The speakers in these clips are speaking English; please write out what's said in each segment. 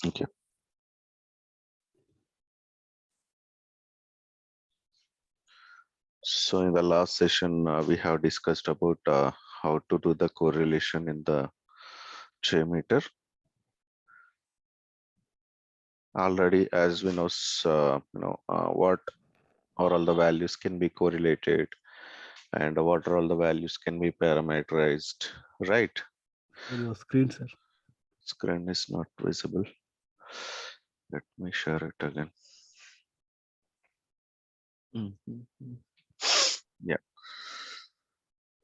Okay. So in the last session, we have discussed about how to do the correlation in the JMeter. Already, as we know, what are all the values can be correlated, and what are all the values can be parameterized, right? Your screen, sir. Screen is not visible. Let me share it again. Yeah.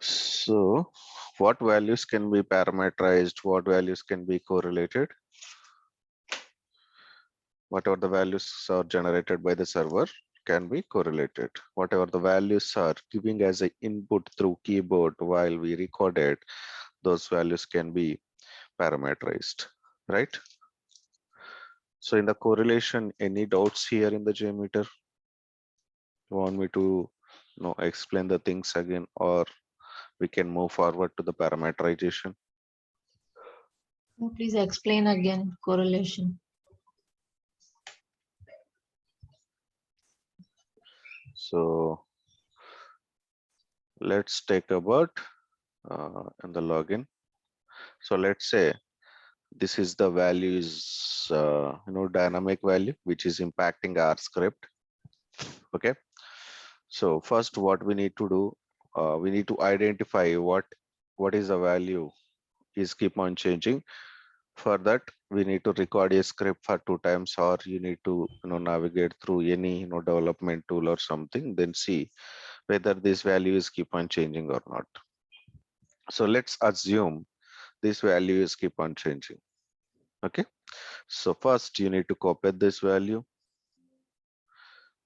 So what values can be parameterized? What values can be correlated? Whatever the values are generated by the server can be correlated. Whatever the values are giving as an input through keyboard while we record it, those values can be parameterized, right? So in the correlation, any doubts here in the JMeter? You want me to explain the things again, or we can move forward to the parameterization? Please explain again correlation. So let's take about in the login. So let's say this is the value is dynamic value which is impacting our script. Okay, so first what we need to do, we need to identify what is the value is keep on changing. For that we need to record a script for 2 times, or you need to navigate through any development tool or something, then see whether this value is keep on changing or not. So let's assume this value is keep on changing. Okay, so first you need to copy this value.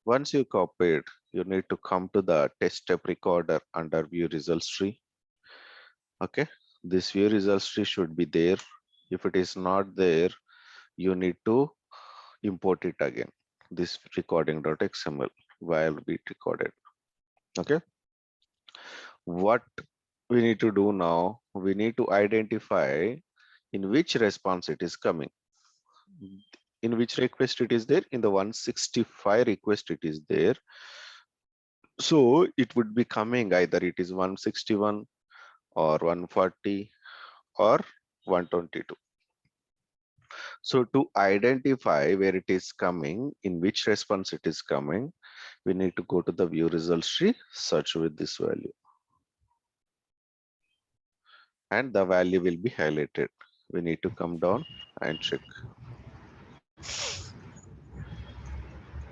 Once you copy it, you need to come to the test step recorder under view results tree. Okay, this view results tree should be there. If it is not there, you need to import it again, this recording.xml while we recorded. Okay, what we need to do now, we need to identify in which response it is coming, in which request it is there. In the 165 request it is there, so it would be coming either it is 161 or 140 or 122. So to identify where it is coming, in which response it is coming, we need to go to the view results tree, search with this value, and the value will be highlighted. We need to come down and check.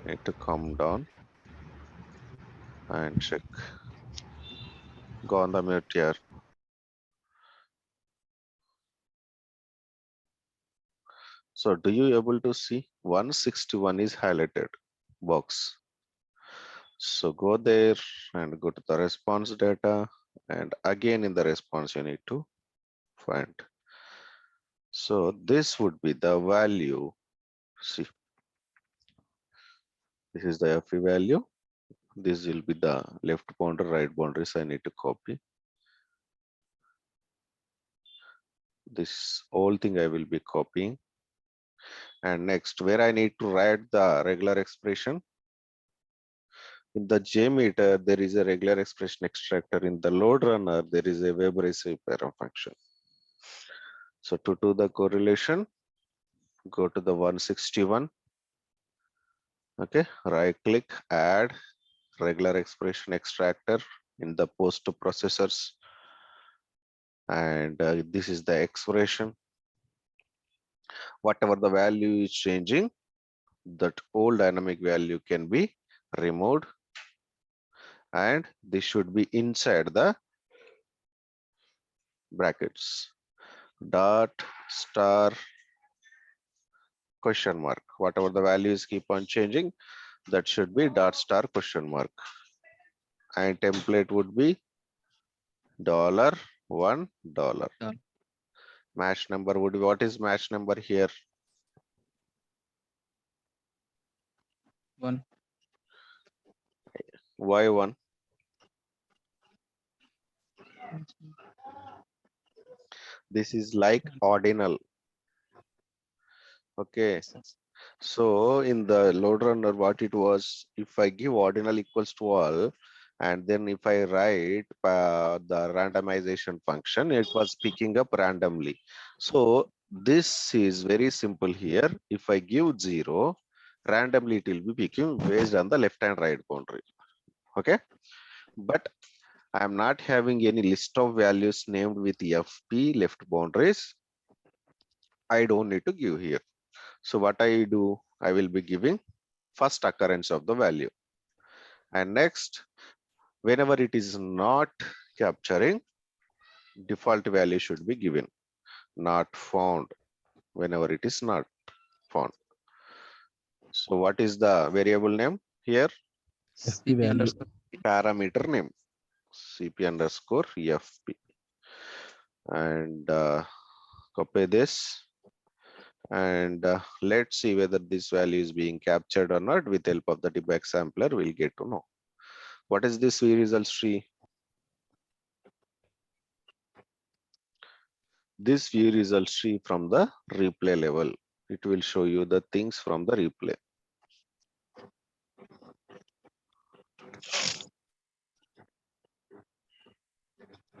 Need to come down and check. Go on the mute here. So do you able to see 161 is highlighted box? So go there and go to the response data, and again in the response you need to find. So this would be the value. See, this is the FE value. This will be the left boundary, right boundaries. I need to copy. This whole thing I will be copying. And next, where I need to write the regular expression. In the JMeter, there is a regular expression extractor. In the load runner, there is a web receive param function. So to do the correlation, go to the 161. Okay, right click, add regular expression extractor in the post processors. And this is the expression. Whatever the value is changing, that old dynamic value can be removed, and this should be inside the brackets. Dot star question mark. Whatever the values keep on changing, that should be dot star question mark. And template would be $1. Match number would be, what is match number here? 1. Why 1? This is like ordinal. Okay. So in the load runner, what it was, if I give ordinal equals to all, and then if I write the randomization function, it was picking up randomly. So this is very simple here. If I give 0, randomly it will be picking based on the left and right boundary. Okay. But I am not having any list of values named with FP left boundaries. I don't need to give here. So what I do, I will be giving first occurrence of the value. And next, whenever it is not capturing, default value should be given, not found, whenever it is not found. So what is the variable name here? FP value. Parameter name, CP underscore FP. And copy this. And let's see whether this value is being captured or not. With help of the debug sampler, we'll get to know. What is this V results tree? This view results tree from the replay level. It will show you the things from the replay.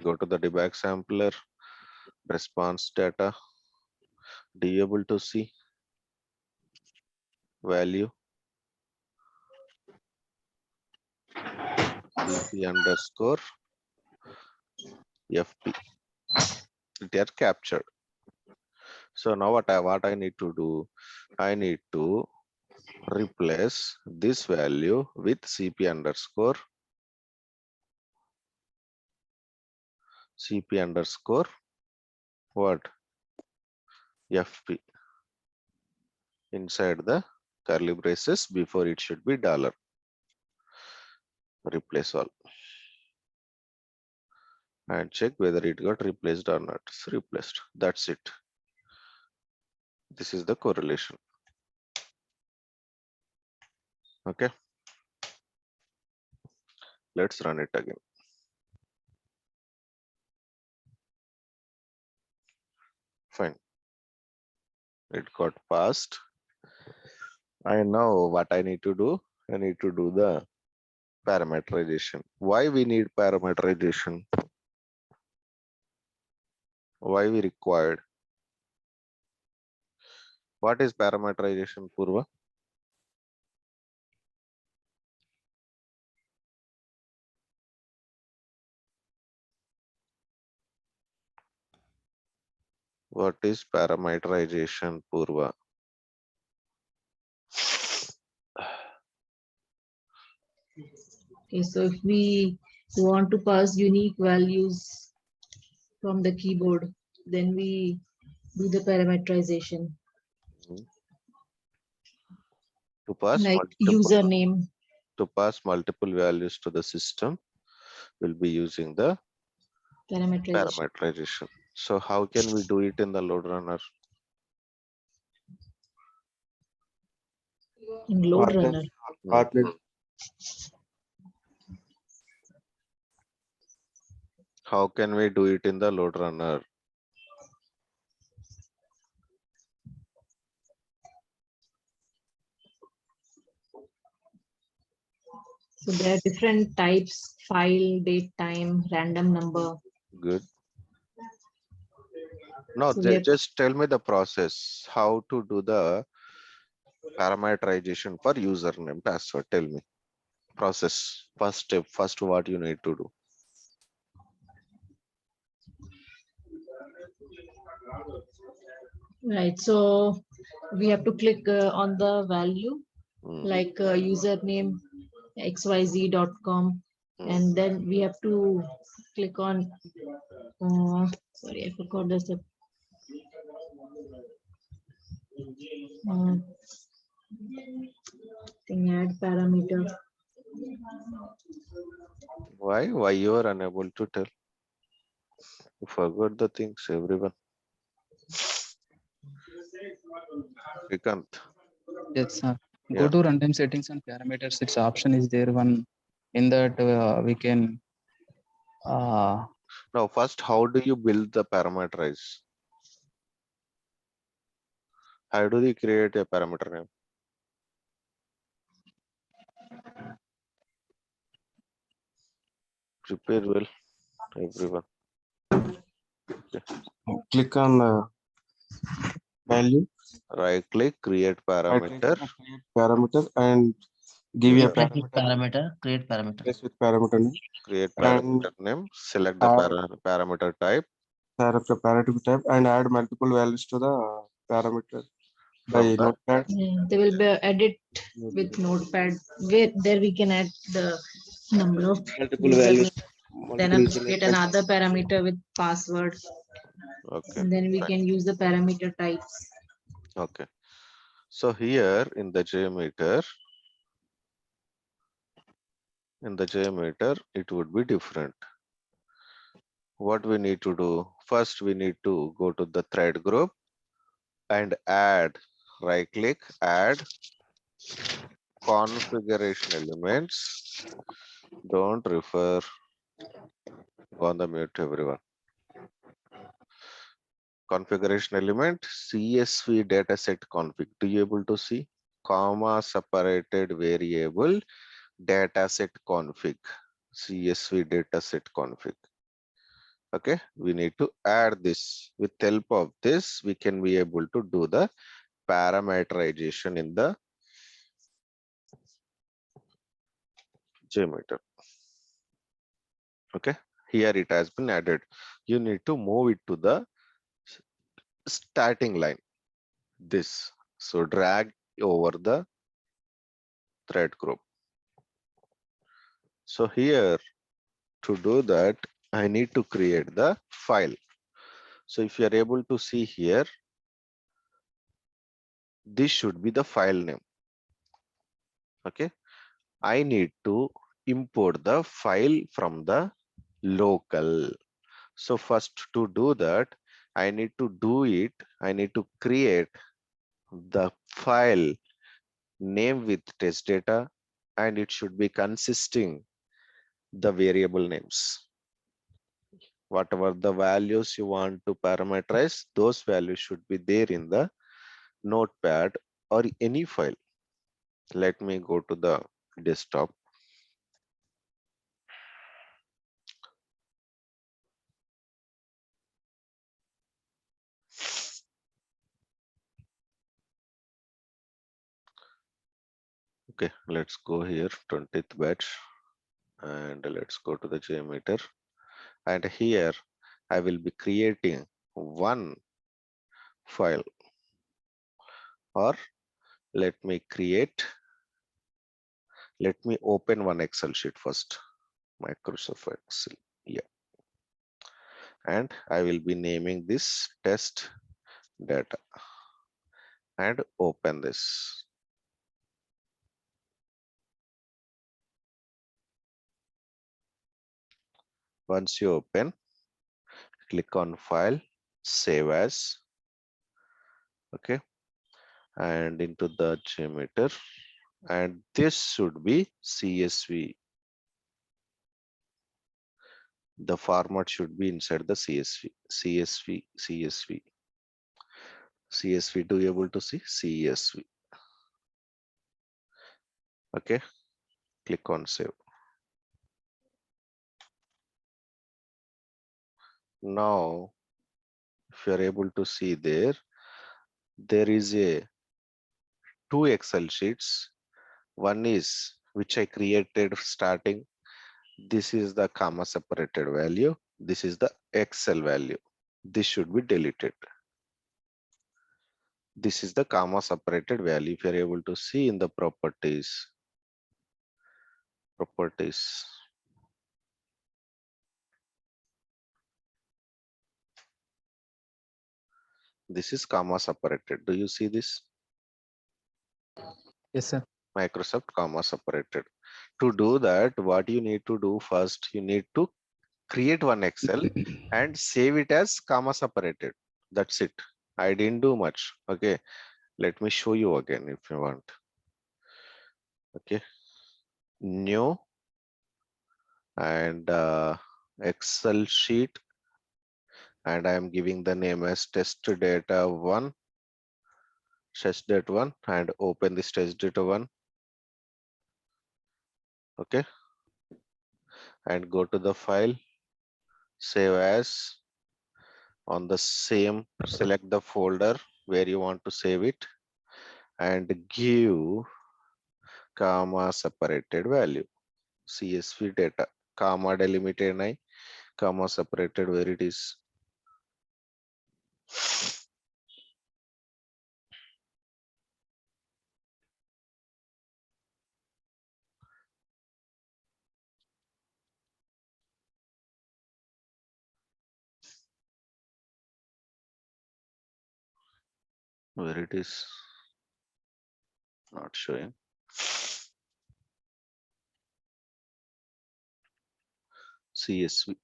Go to the debug sampler, response data. Do you able to see value? CP underscore FP. They are captured. So now what I need to do? I need to replace this value with CP underscore what? FP inside the curly braces before it should be dollar. Replace all. And check whether it got replaced or not. It's replaced. That's it. This is the correlation. Okay. Let's run it again. Fine. It got passed. I know what I need to do. I need to do the parameterization. Why we need parameterization? Why we required? What is parameterization, Purva? What is parameterization, Purva? Okay, so if we want to pass unique values from the keyboard, then we do the parameterization. To pass Like multiple, username. to pass multiple values to the system, we'll be using the parameterization. So how can we do it in the load runner? In load runner. How can we do it in the load runner? So there are different types: file, date, time, random number. Good. No, So just tell me the process, how to do the parameterization for username password. Tell me process. First step, first what you need to do. right. So we have to click on the value, like username xyz.com, and then we have to click on. Sorry, I forgot the step. Add parameter. Why you are unable to tell? You forgot the things, everyone. Shrikant. Yes, sir. Yeah. Go to runtime settings and parameters. Its option is there. One in that we can. Now, first, how do you build the parameterize? How do we create a parameter name? Prepare well, everyone. Click on value, Right click, create right click parameter. on create parameter, and give a Yeah. Click with parameter. parameter, create parameter. Yes, with parameter name Create and parameter name. Select the add parameter type parameter type and add multiple values to the parameter by from the notepad. Yeah, they will be edit with notepad where there we can add the number of Multiple username. values. Then Multiple username create and another parameter with password. okay. And then we Fine. can use the parameter types. Okay. So here in the JMeter, it would be different. What we need to do? First, we need to go to the thread group and add, right click, add configuration elements. Don't refer, go on the mute everyone. Configuration element, CSV dataset config. Do you able to see? Comma separated variable dataset config. CSV dataset config. Okay, we need to add this. With help of this, we can be able to do the parameterization in the JMeter. Okay, here it has been added. You need to move it to the starting line. This. So drag over the thread group. So here to do that, I need to create the file. So if you are able to see here, this should be the file name. Okay, I need to import the file from the local. So first to do that, I need to do it. I need to create the file name with test data, and it should be consisting the variable names. Whatever the values you want to parameterize, those values should be there in the notepad or any file. Let me go to the desktop. Okay, let's go here, 20th batch, and let's go to the JMeter. And here I will be creating one file, or let me open one Excel sheet first, Microsoft Excel. Yeah, and I will be naming this test data and open this. Once you open, click on file, save as. Okay, and into the JMeter, and this should be CSV. The format should be inside the CSV. Do you able to see CSV? Okay, click on save. Now, if you are able to see there is a two Excel sheets. One is which I created starting. This is the comma separated value. This is the Excel value. This should be deleted. This is the comma separated value. If you are able to see in the properties, this is comma separated. Do you see this? Yes, sir. Microsoft comma separated. To do that, what you need to do first, you need to create one Excel and save it as comma separated. That's it. I didn't do much. Okay, let me show you again if you want. Okay, new and Excel sheet, and I am giving the name as test data 1, test data one and open this test data one. Okay. And go to the file, save as. On the same, select the folder where you want to save it and give comma separated value. CSV data, comma delimited nahi, comma separated where it is. Where it is not showing. CSV.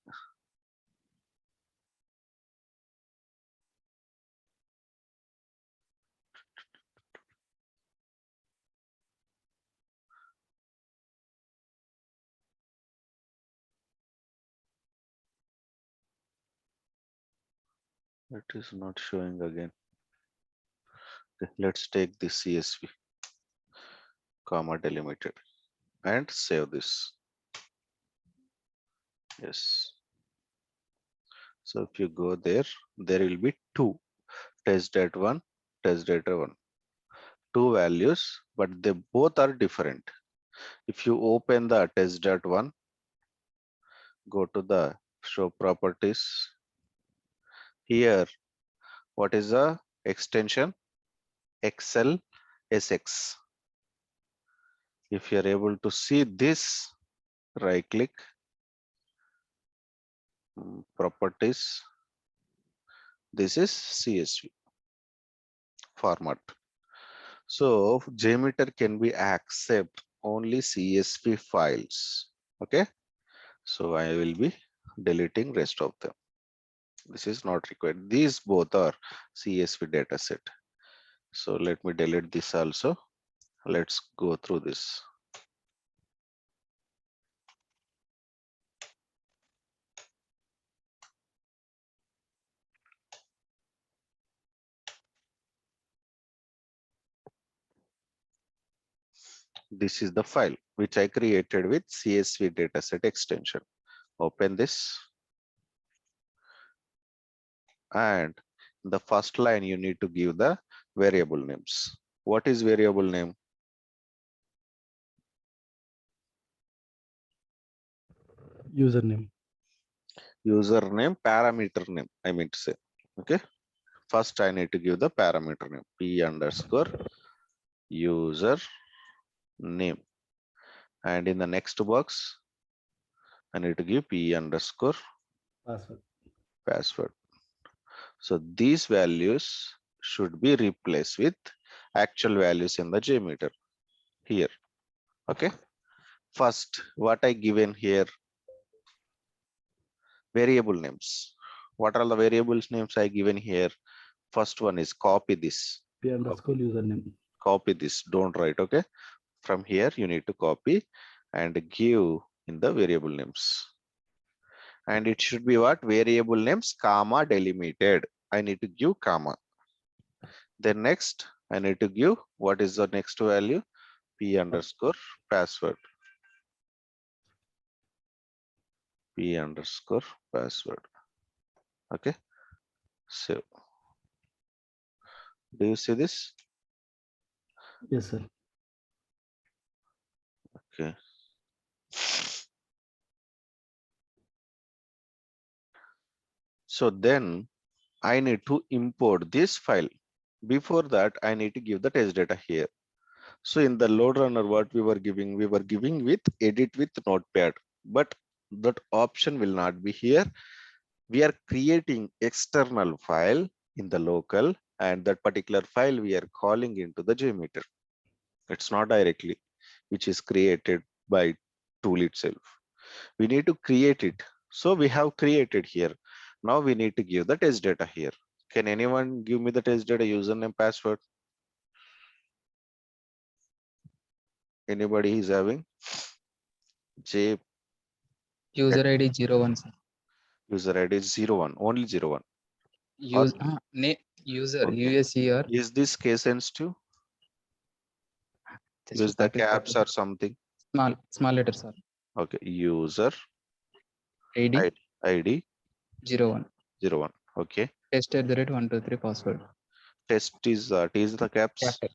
It is not showing again. Okay, let's take this CSV, comma delimited, and save this. Yes. So if you go there, there will be two test data one, test data one, two values, but they both are different. If you open the test data one, go to the show properties. Here, what is the extension? Excel SX. If you are able to see this, right click, properties. This is CSV format. So JMeter can be accept only CSV files. Okay. So I will be deleting rest of them. This is not required. These both are CSV data set. So let me delete this also. Let's go through this. This is the file which I created with CSV dataset extension. Open this. And the first line you need to give the variable names. What is variable name? Username. Username, parameter name, I mean to say. Okay. First I need to give the parameter name, p underscore user name. And in the next box, I need to give p underscore Password. password. So these values should be replaced with actual values in the JMeter here. Okay. First, what I given here, variable names. What are the variables names I given here? First one is copy this. P underscore username. Copy this. Don't write. Okay. From here, you need to copy and give in the variable names. And it should be what? Variable names, comma delimited. I need to give comma. Then next, I need to give what is the next value? P underscore password. P underscore password. Okay. So, do you see this? Yes, sir. Okay. So then I need to import this file. Before that, I need to give the test data here. So in the load runner, what we were giving with edit with notepad, but that option will not be here. We are creating external file in the local, and that particular file we are calling into the JMeter. It's not directly, which is created by tool itself. We need to create it. So we have created here. Now we need to give the test data here. Can anyone give me the test data username password? Anybody is having? J User ID 01, sir. user ID is 01, only 01. Use user Okay. USER. Is this case sensitive? Just Use the capital caps or something. small letters are Okay. User ID ID 01. 01. Okay. Test@123 password. Test is T is the caps. Capital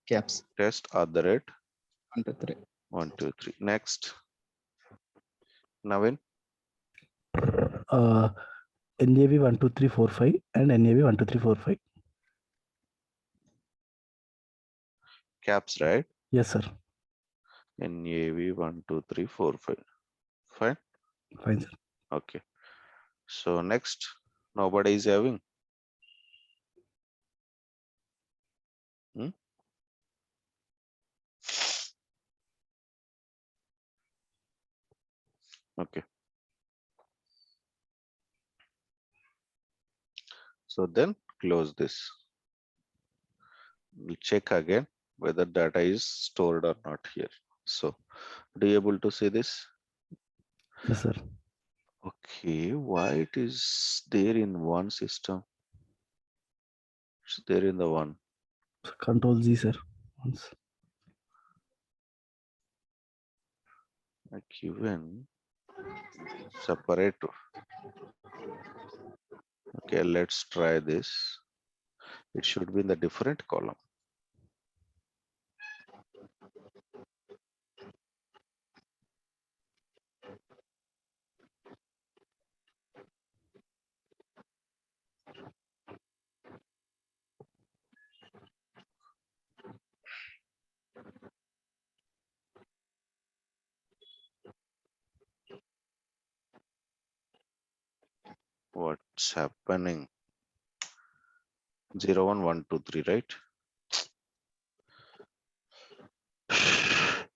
caps Test @ 123. 1 2 3. Next. Navin. NAV 12345 and NAV 12345. Caps, right? Yes, sir. NAV 1 2 3 4 5. Fine. Fine, sir. Okay. So next, nobody is having. Okay. So then close this. We'll check again whether data is stored or not here. So do you able to see this? Yes, sir. Okay, why it is there in one system? It's there in the one. So Control Z, sir. Once. Given separate. Okay, let's try this. It should be in the different column. What's happening? 0 1 1 2 3, right?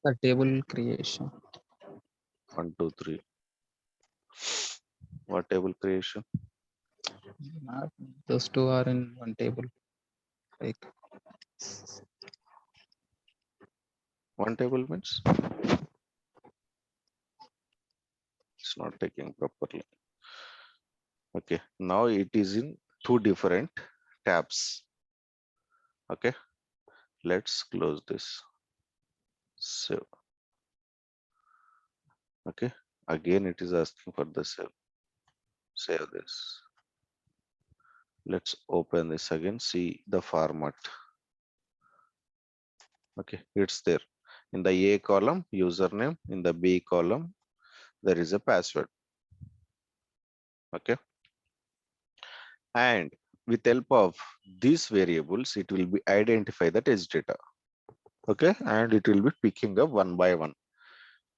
The table creation. 1 2 3. What table creation? Those two are in one table. Like One table means it's not taking properly. Okay, now it is in two different tabs. Okay, let's close this. So, okay, again it is asking for the save. Save this. Let's open this again, see the format. Okay, it's there. In the A column, username. In the B column, there is a password. Okay. And with help of these variables, it will be identify the test data. Okay, and it will be picking up one by one.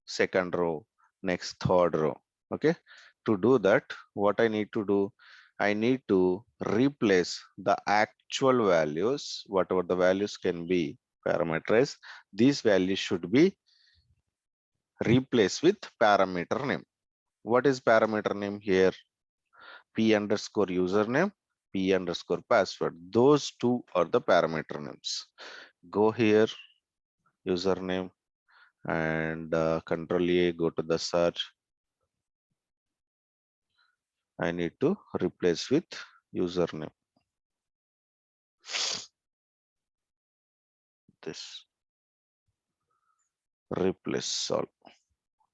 Second row, next third row. Okay, to do that, what I need to do, I need to replace the actual values, whatever the values can be parameterized. These values should be replaced with parameter name. What is parameter name here? P underscore username, P underscore password. Those two are the parameter names. Go here, username, and Control A, go to the search. I need to replace with username. This replace all.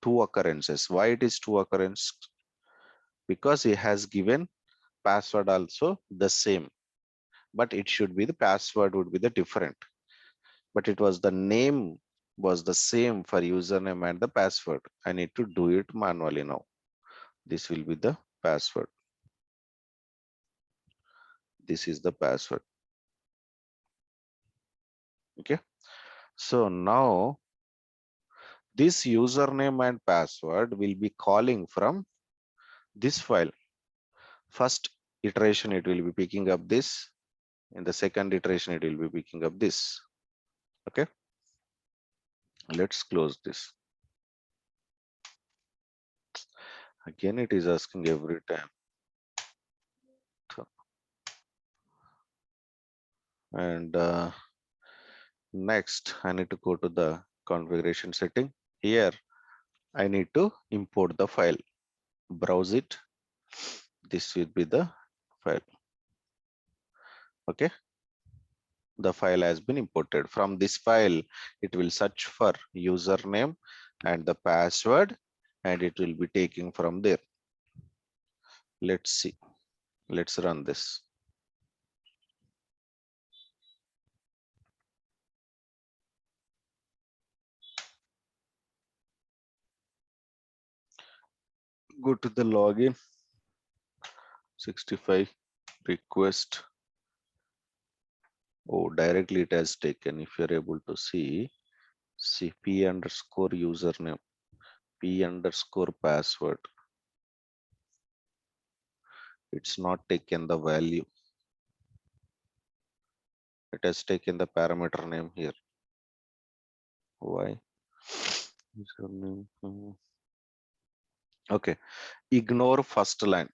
Two occurrences. Why it is two occurrences? Because he has given password also the same, but it should be the password would be the different. But it was the name was the same for username and the password. I need to do it manually now. This will be the password. This is the password. Okay. So now this username and password will be calling from this file. First iteration, it will be picking up this. In the second iteration, it will be picking up this. Okay. Let's close this. Again, it is asking every time. And next, I need to go to the configuration setting. Here, I need to import the file. Browse it. This will be the file. Okay, the file has been imported. From this file, it will search for username and the password, and it will be taking from there. Let's see. Let's run this. Go to the login, 65 request. Oh, directly it has taken. If you're able to see P underscore username, P underscore password. It's not taken the value. It has taken the parameter name here. Why? Username. Okay. Ignore first line.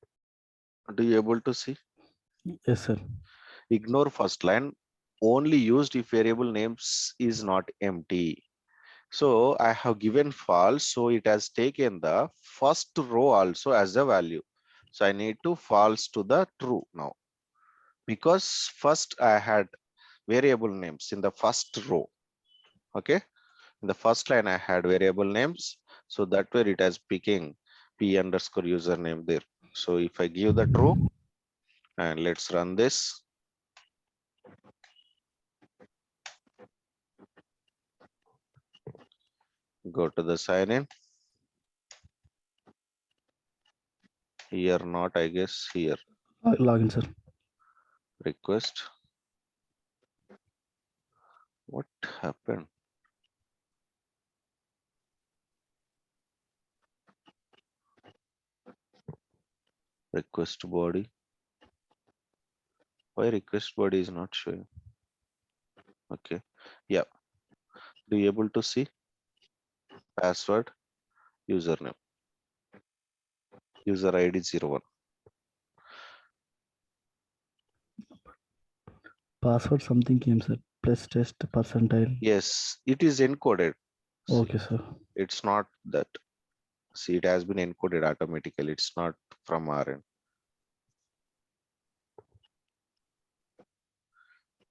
Do you able to see? Yes, sir. Ignore first line. Only used if variable names is not empty. So I have given false, so it has taken the first row also as a value. So I need to false to the true now, because first I had variable names in the first row. Okay, in the first line I had variable names, so that way it has picking P underscore username there. So if I give the true, and let's run this. Go to the sign in. Here not, I guess here. Login, sir. Request. What happened? Request body. Why request body is not showing? Okay, yeah. Do you able to see password, username, user ID 01? Password something came, sir. Plus test percentile. Yes, it is encoded. See, Okay, sir. it's not that. See, it has been encoded automatically. It's not from our end.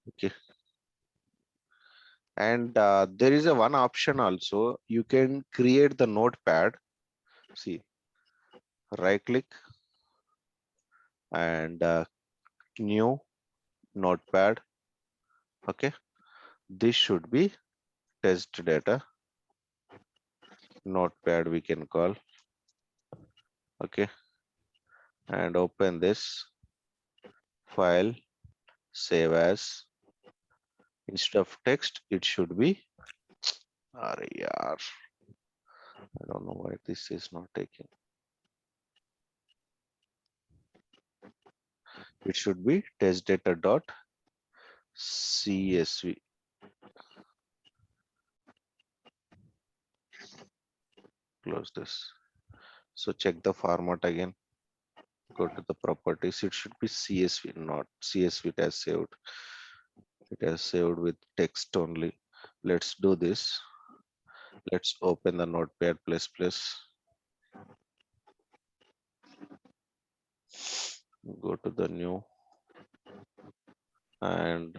Okay. And there is a one option also. You can create the notepad. See, right click and new notepad. Okay, this should be test data notepad, we can call. Okay, and open this file, save as. Instead of text, it should be RAR. I don't know why this is not taken. It should be test data dot CSV. Close this. So check the format again. Go to the properties. It should be CSV, not CSV. It has saved. It has saved with text only. Let's do this. Let's open the notepad plus plus. Go to the new and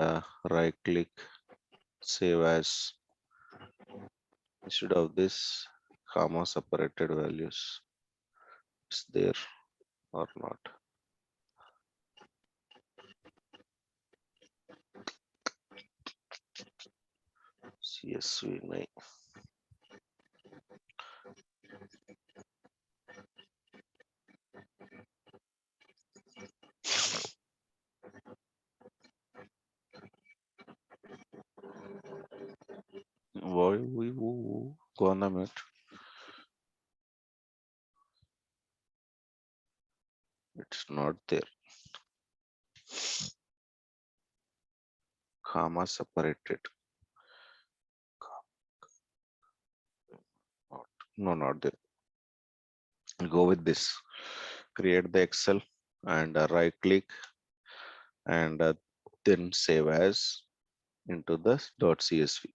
right click, save as. Instead of this, comma separated values. It's there or not? CSV name. Why we gonna meet? It's not there. Comma separated. No, not there. Go with this. Create the Excel and right click and then save as into the .csv.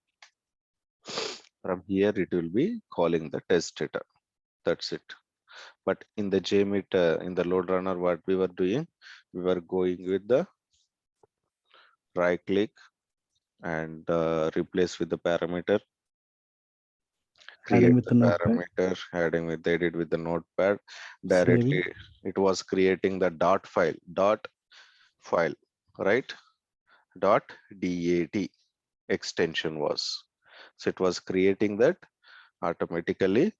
From here, it will be calling the test data. That's it. But in the JMeet, in the load runner, what we were doing, we were going with the right click and replace with the parameter. Adding Create with the the notepad, parameter, adding with edit with the notepad. saving. Directly it was creating the dot file, right? Dot dat extension was. So it was creating that automatically.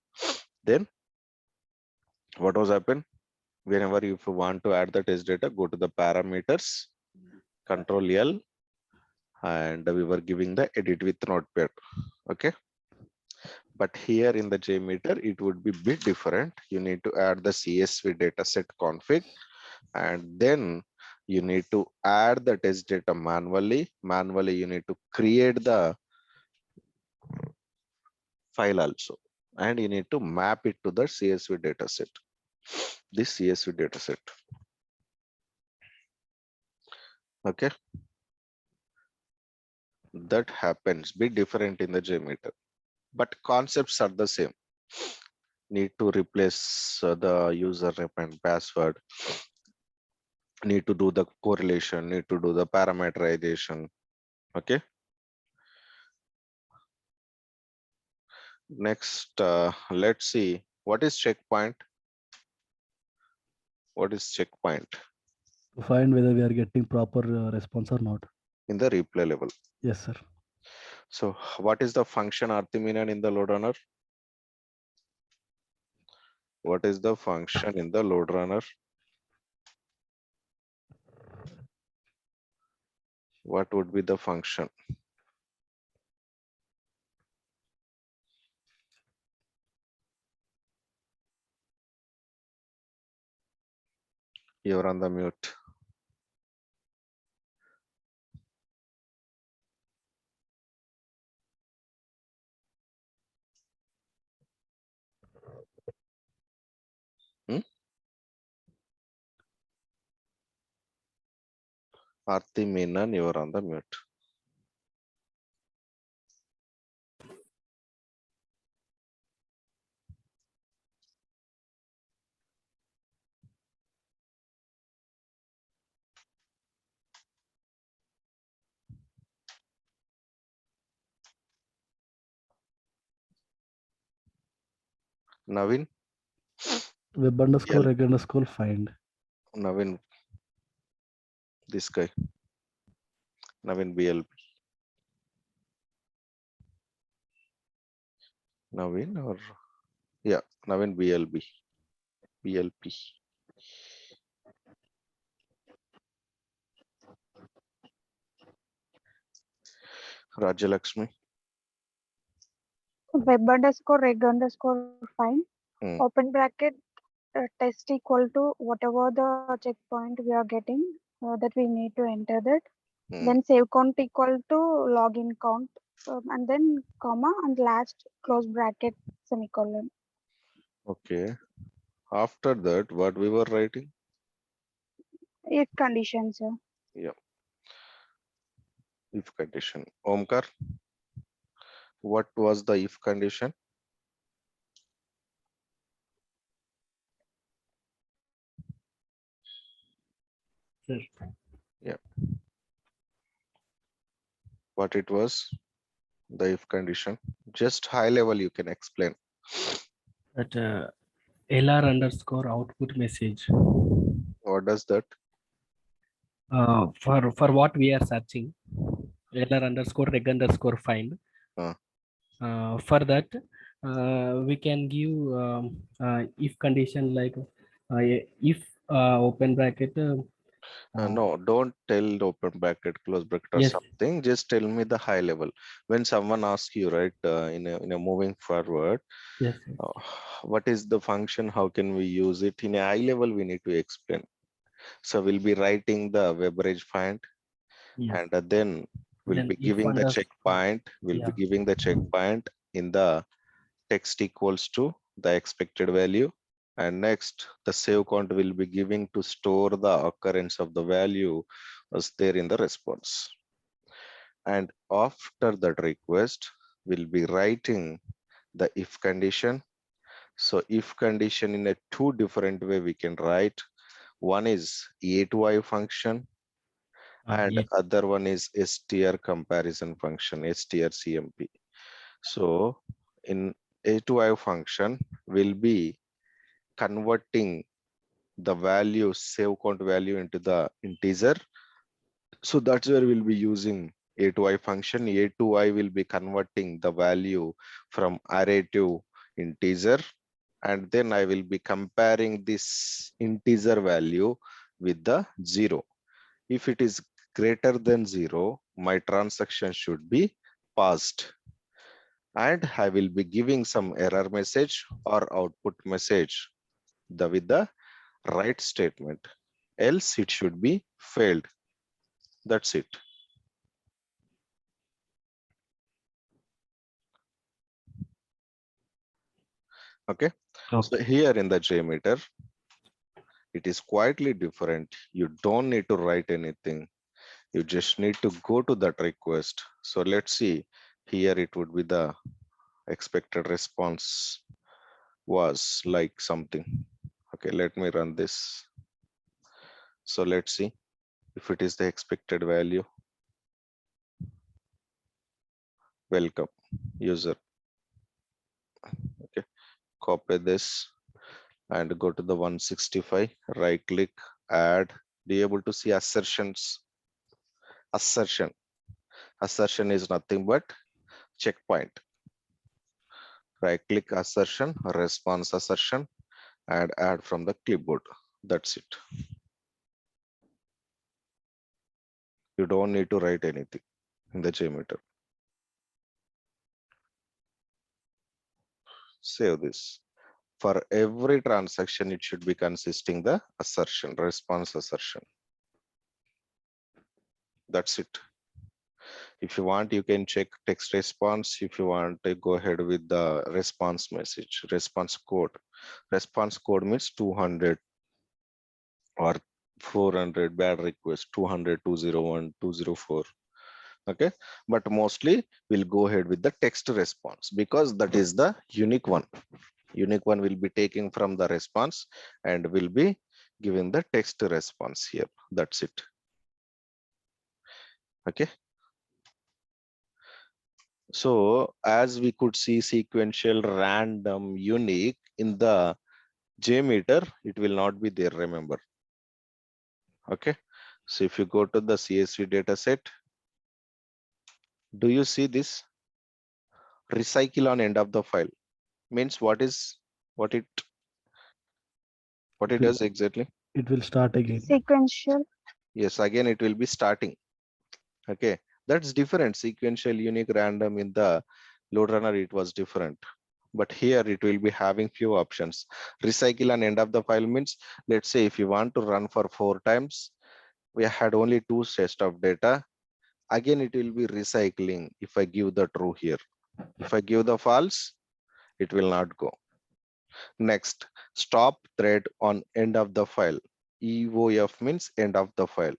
Then what was happen? Whenever if you want to add the test data, go to the parameters, Control L, and we were giving the edit with notepad. Okay. But here in the JMeter, it would be bit different. You need to add the CSV dataset config, and then you need to add the test data manually. Manually, you need to create the file also, and you need to map it to the CSV dataset. This CSV dataset. Okay. That happens bit different in the JMeter, but concepts are the same. Need to replace the username and password, need to do the correlation, need to do the parameterization. Okay. Next, let's see what is checkpoint. What is checkpoint To find whether we are getting proper response or not. in the replay level? Yes, sir. So what is the function artiminan in the load runner? What is the function in the load runner? What would be the function? You're on the mute. Artiminan, you're on the mute. Navin? Web underscore BL, reg underscore find. Navin, this guy. Navin BLB. Navin or yeah, Navin BLB. BLP. Rajalakshmi. Web underscore reg underscore find, Hmm. open bracket, test equal to whatever the checkpoint we are getting, that we need to enter that. Hmm. Then save count equal to login count, and then comma and last close bracket semicolon. Okay. After that, what we were writing? If condition, sir. Yeah. If condition. Omkar, what was the if condition? Sir. Yeah. What it was? The if condition. Just high level you can explain. That LR underscore output message. What does that? For what we are searching, LR underscore reg underscore find. For that, we can give if condition like if open bracket. No, don't tell open bracket, close bracket or Yes. something. Just tell me the high level. When someone asks you, right, in a moving forward, Yes. what is the function? How can we use it? In a high level, we need to explain. So we'll be writing the web range find, Yes. and then we'll Then be if giving the underscore, checkpoint. We'll yeah. be giving the checkpoint in the text equals to the expected value. And next, the save count will be giving to store the occurrence of the value was there in the response. And after that request, we'll be writing the if condition. So if condition in a two different way we can write. One is a to I function, and Yes. other one is str comparison function, str cmp. So in a2i function will be converting the value, save count value into the integer. So that's where we'll be using a2i function. A2i will be converting the value from array to integer, and then I will be comparing this integer value with the 0. If it is greater than 0, my transaction should be passed, and I will be giving some error message or output message with the right statement, else it should be failed. That's it. Okay. So here in the JMeter, it is quietly different. You don't need to write anything. You just need to go to that request. So let's see. Here it would be the expected response was like something. Okay, let me run this. So let's see if it is the expected value. Welcome, user. Okay, copy this and go to the 165, right click, add. Be able to see assertions. Assertion is nothing but checkpoint. Right click assertion, response assertion, and add from the clipboard. That's it. You don't need to write anything in the JMeter. Save this. For every transaction, it should be consisting the assertion, response assertion. That's it. If you want, you can check text response. If you want to go ahead with the response message, response code. Response code means 200 or 400 bad request, 200, 201, 204. Okay, but mostly we'll go ahead with the text response because that is the unique one. Unique one will be taking from the response and will be giving the text response here. That's it. Okay. So as we could see, sequential, random, unique in the JMeter, it will not be there, remember. Okay. So if you go to the CSV data set, do you see this? Recycle on end of the file means what it does exactly? It will start again. Sequential. Yes, again it will be starting. Okay, that's different. Sequential, unique, random in the load runner, it was different. But here it will be having few options. Recycle on end of the file means, let's say if you want to run for 4 times, we had only 2 sets of data. Again, it will be recycling if I give the true here. If I give the false, it will not go. Next, stop thread on end of the file. EOF means end of the file.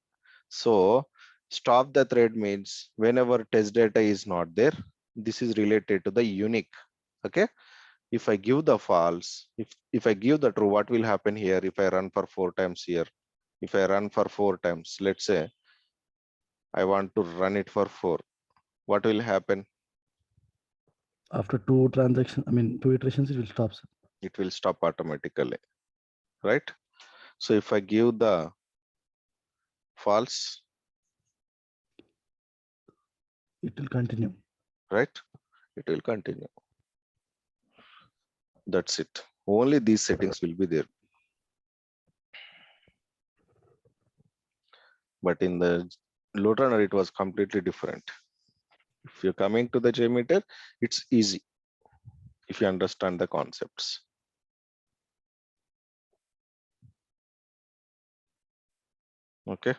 So stop the thread means whenever test data is not there, this is related to the unique. Okay. If I give the false, if I give the true, what will happen here if I run for 4 times here? If I run for 4 times, let's say I want to run it for 4, what will happen? After 2 transactions, I mean 2 iterations, it will stop. Sir. It will stop automatically, right? So if I give the false, It will continue. right? It will continue. That's it. Only these settings will be there. But in the load runner, it was completely different. If you're coming to the JMeter, it's easy if you understand the concepts. Okay.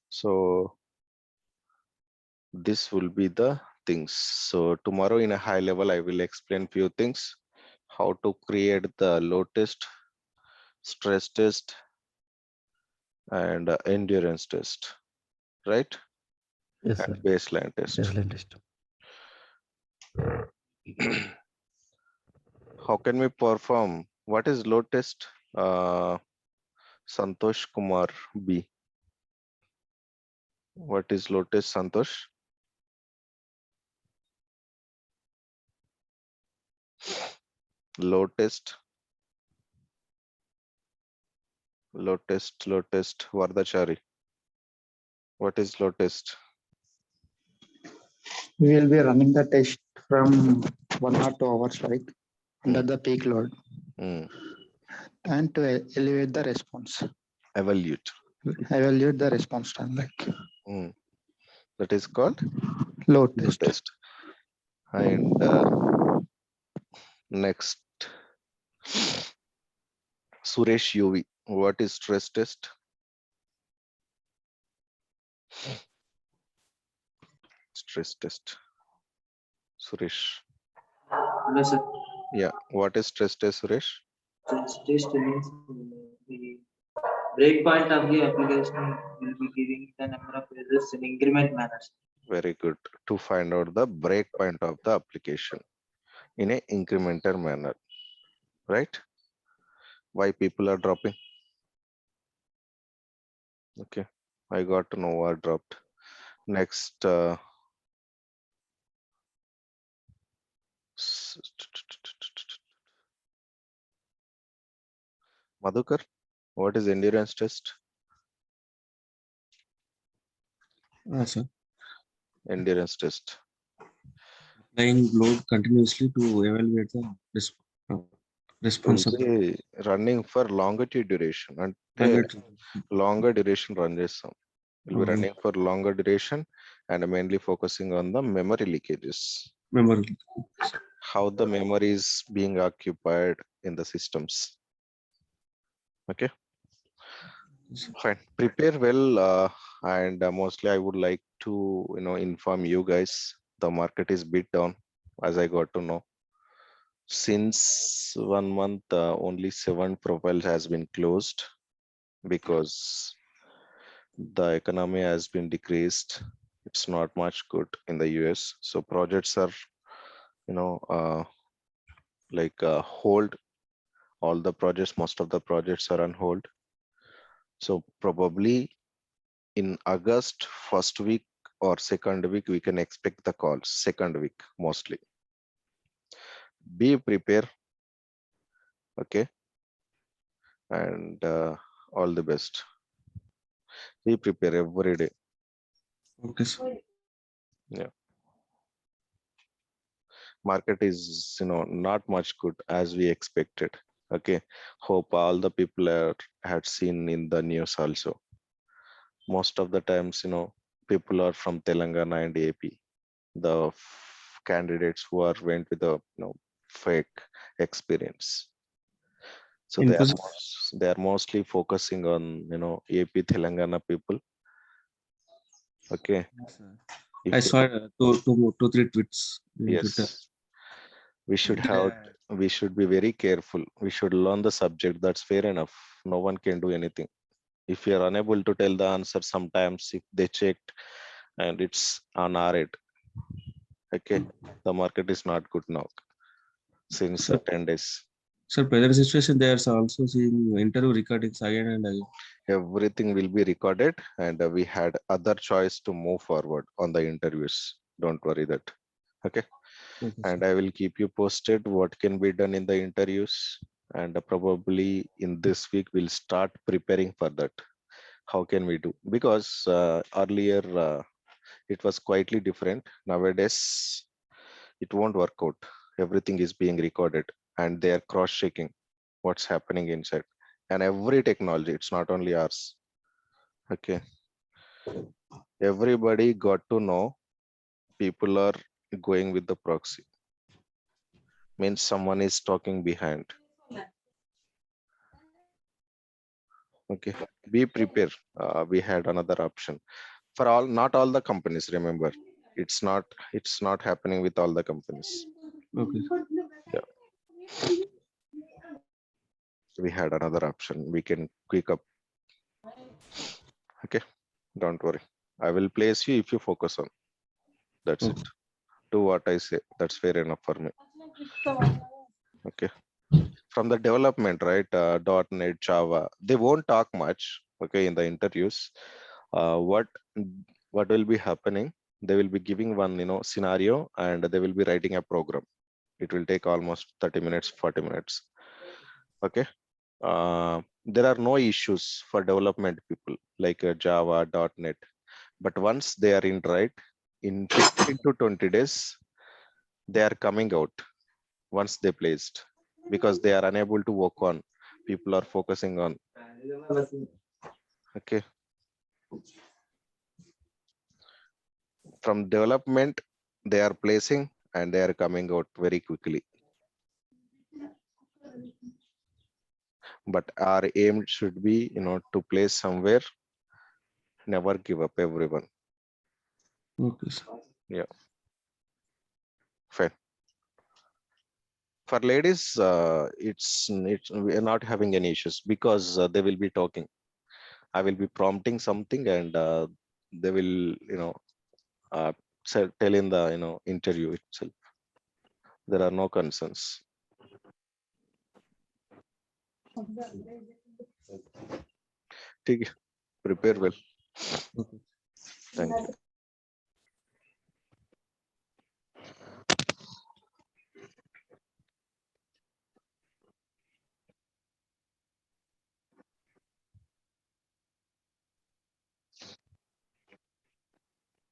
So this will be the things. So tomorrow in a high level, I will explain few things, how to create the load test, stress test, and endurance test, right? Yes, And sir. baseline test. Baseline test. How can we perform? What is load test? Santosh Kumar B. What is load test, Santosh? Load test. Load test, Vardachari. What is load test? We will be running the test from 1 or 2 hours, right? Under the peak load and to elevate the response. Evaluate. Evaluate the response time, like That is called load load test. test. And next, Suresh UV. What is stress test? Stress test. Suresh. Hello, sir. Yeah. What is stress test, Suresh? Stress test means the breakpoint of the application will be giving the number of errors in increment manner. Very good. To find out the breakpoint of the application in a incremental manner, right? Why people are dropping? Okay, I got to know what dropped. Next, Madhukar, what is endurance test? Sir, Endurance test. applying load continuously to evaluate the response of Will be running for longitude duration and longer duration run chestam. Will be running for longer duration and mainly focusing on the memory leakages. memory. How the memory is being occupied in the systems. Okay, fine. Prepare well, and mostly I would like to inform you guys the market is bit down, as I got to know. Since 1 month, only 7 profiles has been closed because the economy has been decreased. It's not much good in the US, so projects are hold. All the projects, most of the projects are on hold. So probably in August first week or second week we can expect the calls. Second week mostly. Be prepared. Okay, and all the best. Be prepared every day. Okay, sir. Yeah, market is not much good as we expected. Okay, hope all the people had seen in the news also. Most of the times people are from Telangana and AP, the candidates who are went with a fake experience. So they are mostly focusing on AP Telangana people. Okay. I saw two, 3 tweets. Yes. We should be very careful. We should learn the subject. That's fair enough. No one can do anything. If you are unable to tell the answer, sometimes if they checked and it's on our okay, the market is not good now since 10 days. So present situation, they are also seeing interview recordings again and again. Everything will be recorded, and we had other choice to move forward on the interviews. Don't worry that. Okay. And I will keep you posted what can be done in the interviews, and probably in this week we'll start preparing for that. How can we do? Because earlier it was quietly different. Nowadays it won't work out. Everything is being recorded and they are cross-checking what's happening inside. And every technology, it's not only ours. Okay. Everybody got to know people are going with the proxy. Means someone is talking behind. Okay. Be prepared. We had another option for all, not all the companies. Remember, it's not happening with all the companies. Okay. Yeah. We had another option. We can quick up. Okay. Don't worry. I will place you if you focus on. That's it. Do what I say. That's fair enough for me. Okay. From the development, right? .NET, Java, they won't talk much. Okay, in the interviews, what what will be happening? They will be giving one, scenario, and they will be writing a program. It will take almost 30 minutes, 40 minutes. Okay. There are no issues for development people like Java, .NET. But once they are in right, in 15 to 20 days, they are coming out once they placed, because they are unable to work on. People are focusing on. Okay. From development, they are placing and they are coming out very quickly. But our aim should be, to place somewhere. Never give up, everyone. Okay, sir. Yeah. Fine. For ladies, it's we are not having any issues, because they will be talking. I will be prompting something, and they will, tell in the, interview itself. There are no concerns. ठीक है, prepare well. Okay. Thank you.